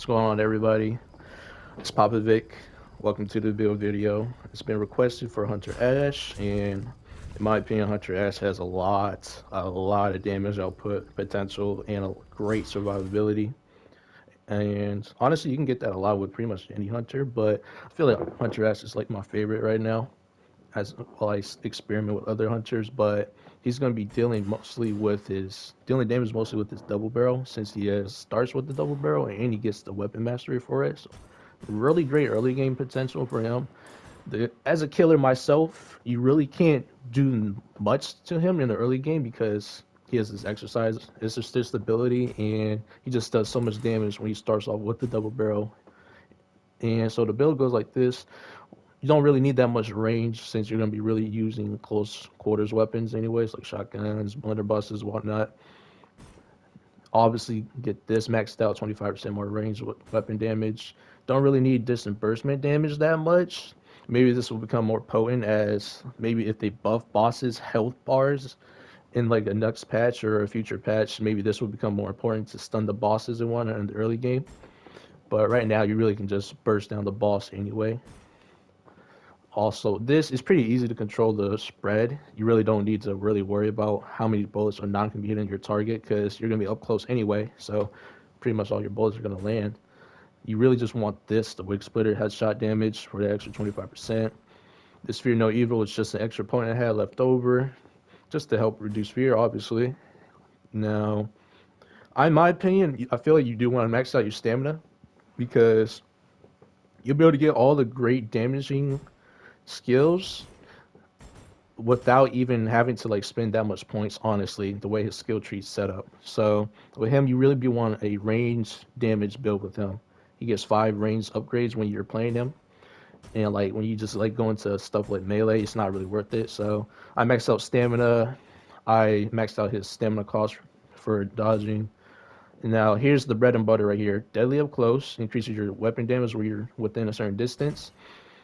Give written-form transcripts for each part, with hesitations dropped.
What's going on, everybody? It's Papa Vic. Welcome to the build video. It's been requested for Hunter Ash, and in my opinion, Hunter Ash has a lot of damage output potential and a great survivability. And honestly, you can get that a lot with pretty much any hunter, but I feel like Hunter Ash is like my favorite right now as while experiment with other hunters, but he's going to be dealing damage mostly with his double barrel since he starts with the double barrel and he gets the weapon mastery for it. So really great early game potential for him. As a killer myself, you really can't do much to him in the early game because he has his exercise, his stability, and he just does so much damage when he starts off with the double barrel. And so the build goes like this: you don't really need that much range since you're going to be really using close quarters weapons anyways, like shotguns, blunderbusses, whatnot. Obviously, get this maxed out, 25% more range weapon damage. Don't really need disbursement damage that much. Maybe this will become more potent as maybe if they buff bosses' health bars in like a next patch or a future patch, maybe this will become more important to stun the bosses and whatnot in the early game. But right now, you really can just burst down the boss anyway. Also, this is pretty easy to control the spread. You really don't need to really worry about how many bullets are not going to be hitting your target because you're going to be up close anyway. So, pretty much all your bullets are going to land. You really just want this, the Wig Splitter headshot damage for the extra 25%. This Fear No Evil is just an extra point I had left over just to help reduce fear, obviously. Now, in my opinion, I feel like you do want to max out your stamina because you'll be able to get all the great damaging skills without even having to like spend that much points, honestly, the way his skill tree's set up. So with him, you really be want a range damage build with him. He gets 5 range upgrades when you're playing him. And like when you just like go into stuff like melee, it's not really worth it. So I maxed out stamina. I maxed out his stamina cost for dodging. And now here's the bread and butter right here. Deadly up close increases your weapon damage where you're within a certain distance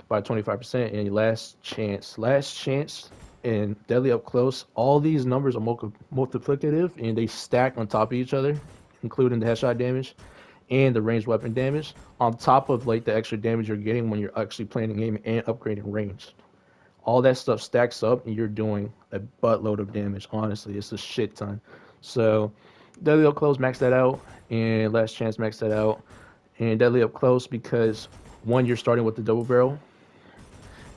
by 25%, and last chance. Last chance and deadly up close. All these numbers are multiplicative and they stack on top of each other, including the headshot damage and the ranged weapon damage, on top of like the extra damage you're getting when you're actually playing the game and upgrading range. All that stuff stacks up and you're doing a buttload of damage. Honestly, it's a shit ton. So deadly up close, max that out, and last chance, max that out, and deadly up close because one, you're starting with the double barrel,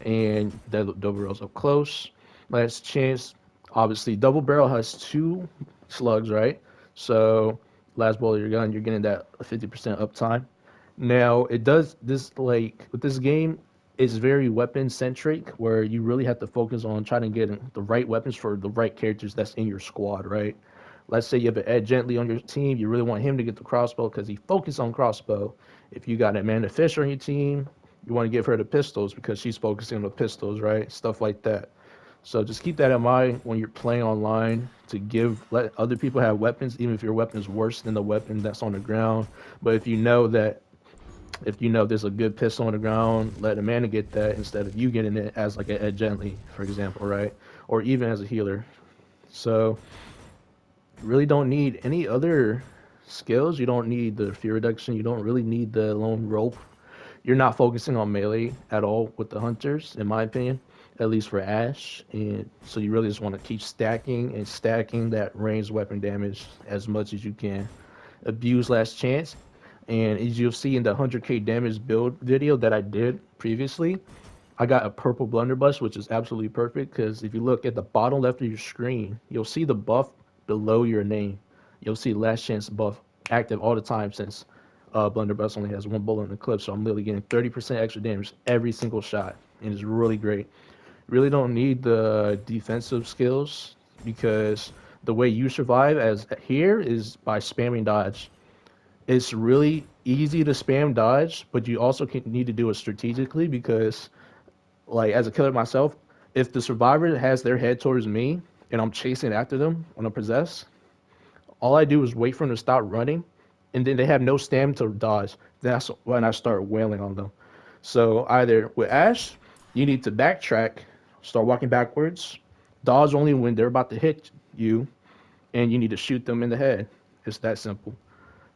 and double barrels up close. Last chance, obviously, double barrel has 2 slugs, right? So last bullet of your gun, you're getting that 50% uptime. Now it does this like with this game, it's very weapon centric where you really have to focus on trying to get the right weapons for the right characters that's in your squad, right? Let's say you have an Ed Gently on your team, you really want him to get the crossbow because he focused on crossbow. If you got Amanda Fisher on your team, you want to give her the pistols because she's focusing on the pistols, right? Stuff like that. So just keep that in mind when you're playing online to let other people have weapons, even if your weapon is worse than the weapon that's on the ground. But if you know there's a good pistol on the ground, let Amanda get that instead of you getting it as like a Ed Gently, for example, right? Or even as a healer. So you really don't need any other skills. You don't need the fear reduction. You don't really need the lone rope. You're not focusing on melee at all with the hunters, in my opinion, at least for Ash. And so you really just want to keep stacking and stacking that ranged weapon damage as much as you can. Abuse last chance. And as you'll see in the 100k damage build video that I did previously, I got a purple blunderbuss, which is absolutely perfect because if you look at the bottom left of your screen, you'll see the buff below your name. You'll see last chance buff active all the time since blunderbuss only has 1 bullet in the clip, so I'm literally getting 30% extra damage every single shot, and it's really great. Really don't need the defensive skills because the way you survive as here is by spamming dodge. It's really easy to spam dodge, but you also need to do it strategically because like as a killer myself, if the survivor has their head towards me and I'm chasing after them when I'm possessed, all I do is wait for them to stop running, and then they have no stamina to dodge. That's when I start wailing on them. So either with Ash, you need to backtrack, start walking backwards, dodge only when they're about to hit you, and you need to shoot them in the head. It's that simple.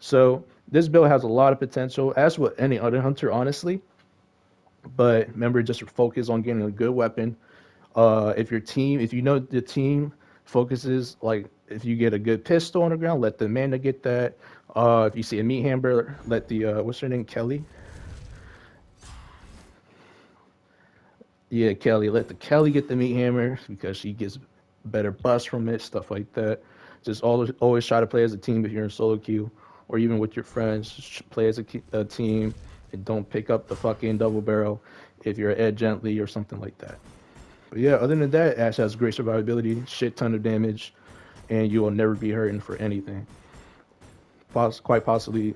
So this build has a lot of potential, as with any other hunter, honestly. But remember, just focus on getting a good weapon. If you know the team focuses, like if you get a good pistol on the ground, let the Amanda get that. If you see a meat hammer, let the what's her name, Kelly? Yeah, Kelly. Let the Kelly get the meat hammer because she gets better bust from it, stuff like that. Just always try to play as a team if you're in solo queue, or even with your friends. Just play as a team and don't pick up the fucking double barrel if you're Ed Gently or something like that. But yeah, other than that, Ash has great survivability, shit ton of damage, and you will never be hurting for anything. Quite possibly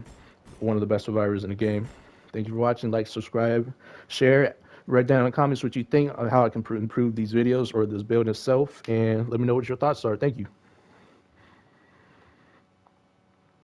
one of the best survivors in the game. Thank you for watching. Like, subscribe, share. Write down in the comments what you think of how I can improve these videos or this build itself, and let me know what your thoughts are. Thank you.